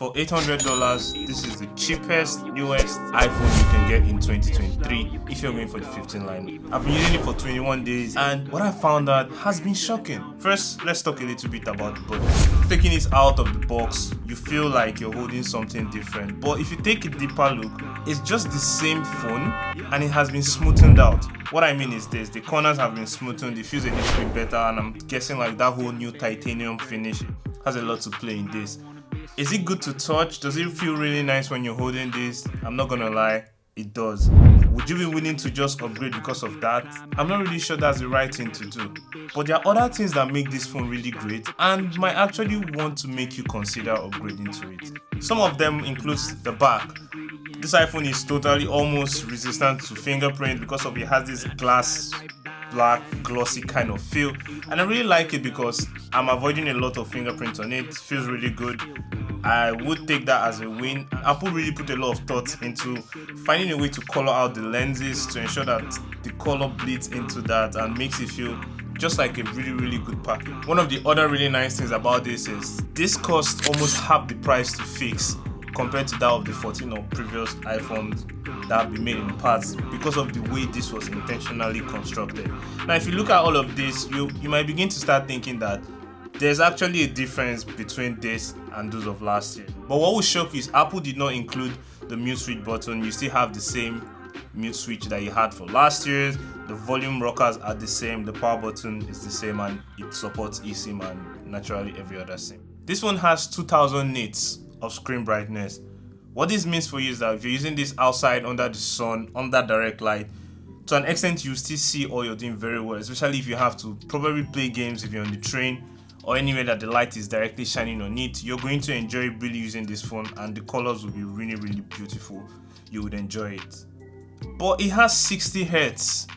For $800, this is the cheapest, newest iPhone you can get in 2023 if you're going for the 15 line. I've been using it for 21 days and what I found out has been shocking. First, let's talk a little bit about the body. Taking it out of the box, you feel like you're holding something different. But if you take a deeper look, it's just the same phone and it has been smoothened out. What I mean is this, the corners have been smoothened, it feels a little bit better, and I'm guessing like that whole new titanium finish has a lot to play in this. Is it good to touch? Does it feel really nice when you're holding this? I'm not gonna lie, it does. Would you be willing to just upgrade because of that? I'm not really sure that's the right thing to do. But there are other things that make this phone really great and might actually want to make you consider upgrading to it. Some of them includes the back. This iPhone is totally almost resistant to fingerprint because of it has this glass black glossy kind of feel, and I really like it because I'm avoiding a lot of fingerprints on it. It feels really good. I would take that as a win. Apple really put a lot of thought into finding a way to color out the lenses to ensure that the color bleeds into that and makes it feel just like a really good package. One of the other really nice things about this is this costs almost half the price to fix compared to that of the 14 or previous iPhones that have been made in the past because of the way this was intentionally constructed. Now, if you look at all of this, you might begin to start thinking that there's actually a difference between this and those of last year. But what will shock you is Apple did not include the mute switch button. You still have the same mute switch that you had for last year's. The volume rockers are the same, the power button is the same, and it supports eSIM and naturally every other SIM. This one has 2000 nits of screen brightness. What this means for you is that if you're using this outside under the sun, under direct light, to an extent you still see all you're doing very well, especially if you have to probably play games if you're on the train or anywhere that the light is directly shining on it. You're going to enjoy really using this phone and the colors will be really beautiful. You would enjoy it. But it has 60 Hz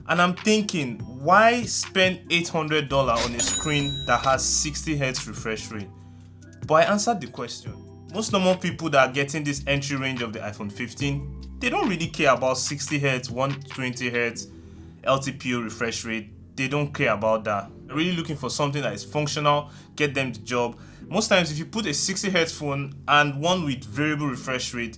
and I'm thinking, why spend $800 on a screen that has 60 Hz refresh rate? But I answered the question. Most normal people that are getting this entry range of the iPhone 15, they don't really care about 60 Hz, 120 Hz, LTPO refresh rate. They don't care about that. They're really looking for something that is functional, get them the job. Most times if you put a 60 Hz phone and one with variable refresh rate,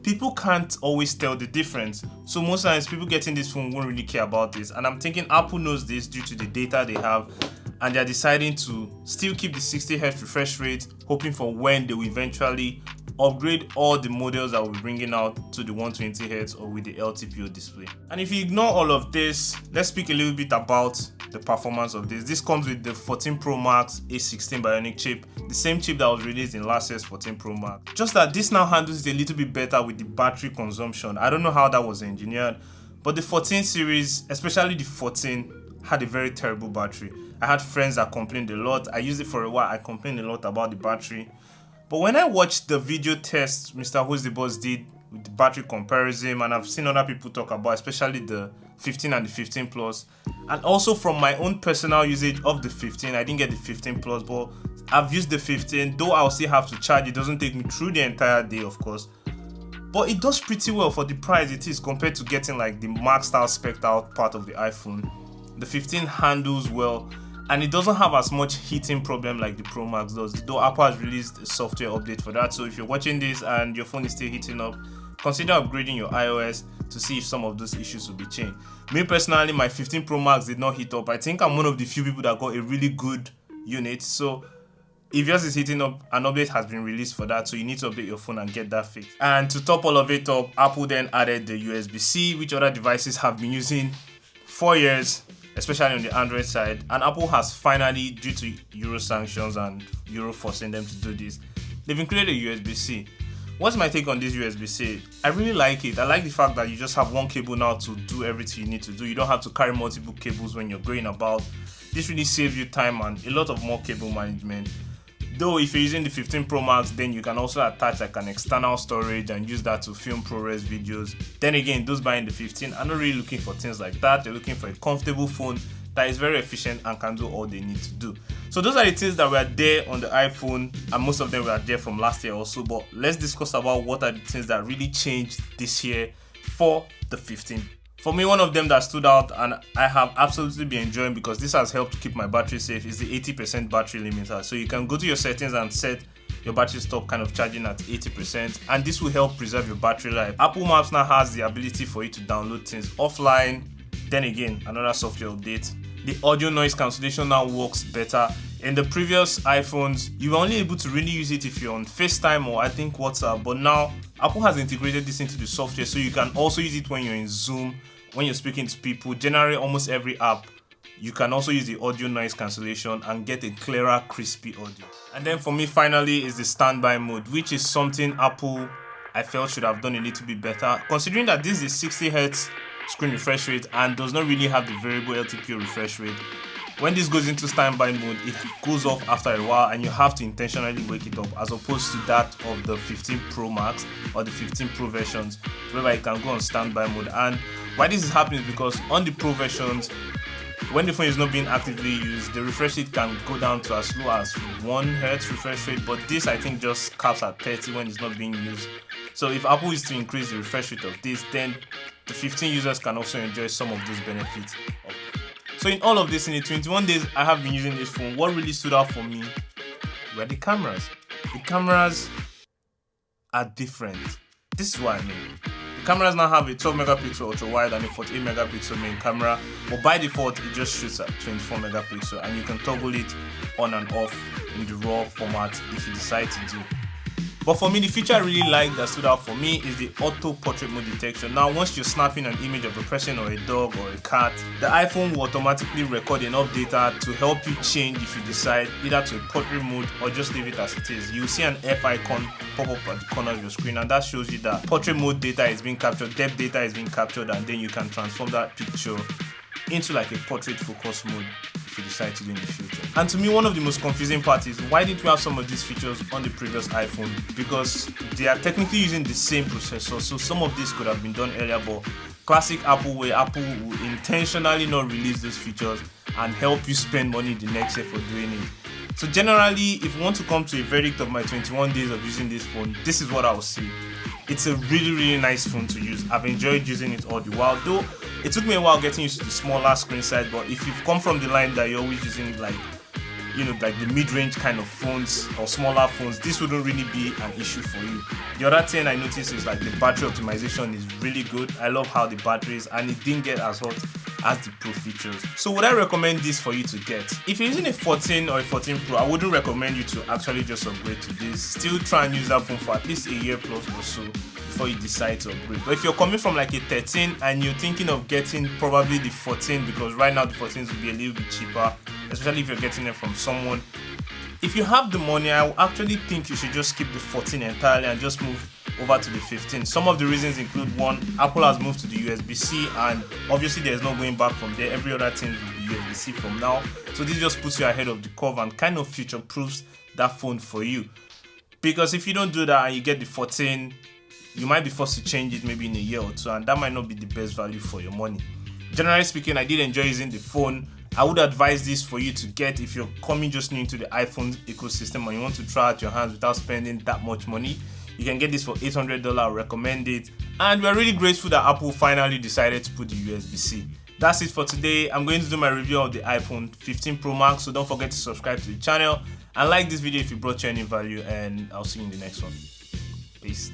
people can't always tell the difference. So most times people getting this phone won't really care about this. And I'm thinking Apple knows this due to the data they have, and they're deciding to still keep the 60 Hz refresh rate, hoping for when they will eventually upgrade all the models that we're bringing out to the 120 Hz or with the LTPO display. And if you ignore all of this, let's speak a little bit about the performance of this. This comes with the 14 Pro Max A16 Bionic chip, the same chip that was released in last year's 14 Pro Max. Just that this now handles it a little bit better with the battery consumption. I don't know how that was engineered, but the 14 series, especially the 14, had a very terrible battery. I had friends that complained a lot. I used it for a while. I complained a lot about the battery. But when I watched the video test Mr. Who's the Boss did with the battery comparison, and I've seen other people talk about, especially the 15 and the 15 Plus, and also from my own personal usage of the 15, I didn't get the 15 Plus, but I've used the 15, though I'll still have to charge. It doesn't take me through the entire day, of course. But it does pretty well for the price it is compared to getting like the maxed out, spec'd out part of the iPhone. The 15 handles well, and it doesn't have as much heating problem like the Pro Max does, though Apple has released a software update for that. So if you're watching this and your phone is still heating up, consider upgrading your iOS to see if some of those issues will be changed. Me personally, my 15 Pro Max did not heat up. I think I'm one of the few people that got a really good unit. So if yours is heating up, an update has been released for that, so you need to update your phone and get that fixed. And to top all of it up, Apple then added the USB-C, which other devices have been using for years, especially on the Android side, and Apple has finally, due to Euro sanctions and Euro forcing them to do this, they've included a USB-C. What's my take on this USB-C? I really like it. I like the fact that you just have one cable now to do everything you need to do. You don't have to carry multiple cables when you're going about. This really saves you time and a lot of more cable management. Though if you're using the 15 Pro Max, then you can also attach like an external storage and use that to film ProRes videos. Then again, those buying the 15 are not really looking for things like that. They're looking for a comfortable phone that is very efficient and can do all they need to do. So those are the things that were there on the iPhone, and most of them were there from last year also. But let's discuss about what are the things that really changed this year for the 15. For me, one of them that stood out and I have absolutely been enjoying because this has helped keep my battery safe is the 80% battery limiter. So you can go to your settings and set your battery stop kind of charging at 80%, and this will help preserve your battery life. Apple Maps now has the ability for you to download things offline. Then again, another software update. The audio noise cancellation now works better. In the previous iPhones, you were only able to really use it if you're on FaceTime or I think WhatsApp, but now Apple has integrated this into the software, so you can also use it when you're in Zoom, when you're speaking to people. Generally, almost every app, you can also use the audio noise cancellation and get a clearer, crispy audio. And then for me, finally, is the standby mode, which is something Apple, I felt, should have done a little bit better, considering that this is 60 Hz screen refresh rate and does not really have the variable LTPO refresh rate. When this goes into standby mode, it goes off after a while and you have to intentionally wake it up, as opposed to that of the 15 Pro Max or the 15 Pro versions, whereby it can go on standby mode. And why this is happening is because on the Pro versions, when the phone is not being actively used, the refresh rate can go down to as low as 1 Hz refresh rate, but this I think just caps at 30 when it's not being used. So if Apple is to increase the refresh rate of this, then the 15 users can also enjoy some of those benefits. So in all of this, in the 21 days I have been using this phone, what really stood out for me were the cameras. The cameras are different. This is what I mean. The cameras now have a 12 megapixel ultra wide and a 48 megapixel main camera, but by default it just shoots at 24 megapixel, and you can toggle it on and off in the RAW format if you decide to do. But for me, the feature I really like that stood out for me is the auto portrait mode detection. Now, once you're snapping an image of a person or a dog or a cat, the iPhone will automatically record enough data to help you change if you decide either to a portrait mode or just leave it as it is. You'll see an F icon pop up at the corner of your screen, and that shows you that portrait mode data is being captured, depth data is being captured, and then you can transform that picture into like a portrait focus mode if you decide to do in the future. And to me, one of the most confusing parts is why didn't we have some of these features on the previous iPhone? Because they are technically using the same processor, so some of this could have been done earlier, but classic Apple way, Apple will intentionally not release those features and help you spend money the next year for doing it. So generally, if you want to come to a verdict of my 21 days of using this phone, this is what I will say. It's a really nice phone to use. I've enjoyed using it all the while, though it took me a while getting used to the smaller screen size. But if you've come from the line that you're always using like the mid-range kind of phones or smaller phones, this wouldn't really be an issue for you. The other thing I noticed is like the battery optimization is really good. I love how the battery is, and it didn't get as hot as the Pro features. So would I recommend this for you to get? If you're using a 14 or a 14 Pro, I wouldn't recommend you to actually just upgrade to this. Still try and use that phone for at least a year plus or so before you decide to upgrade. But if you're coming from like a 13 and you're thinking of getting probably the 14, because right now the 14s will be a little bit cheaper, especially if you're getting it from someone. If you have the money, I actually think you should just skip the 14 entirely and just move over to the 15. Some of the reasons include: one, Apple has moved to the USB-C, and obviously there's no going back from there. Every other thing will be USB-C from now. So this just puts you ahead of the curve and kind of future-proofs that phone for you. Because if you don't do that and you get the 14, you might be forced to change it maybe in a year or two, and that might not be the best value for your money. Generally speaking, I did enjoy using the phone. I would advise this for you to get if you're coming just new into the iPhone ecosystem and you want to try out your hands without spending that much money. You can get this for $800. I recommend it. And we're really grateful that Apple finally decided to put the USB-C. That's it for today. I'm going to do my review of the iPhone 15 Pro Max, so don't forget to subscribe to the channel and like this video if it brought you any value, and I'll see you in the next one. Peace.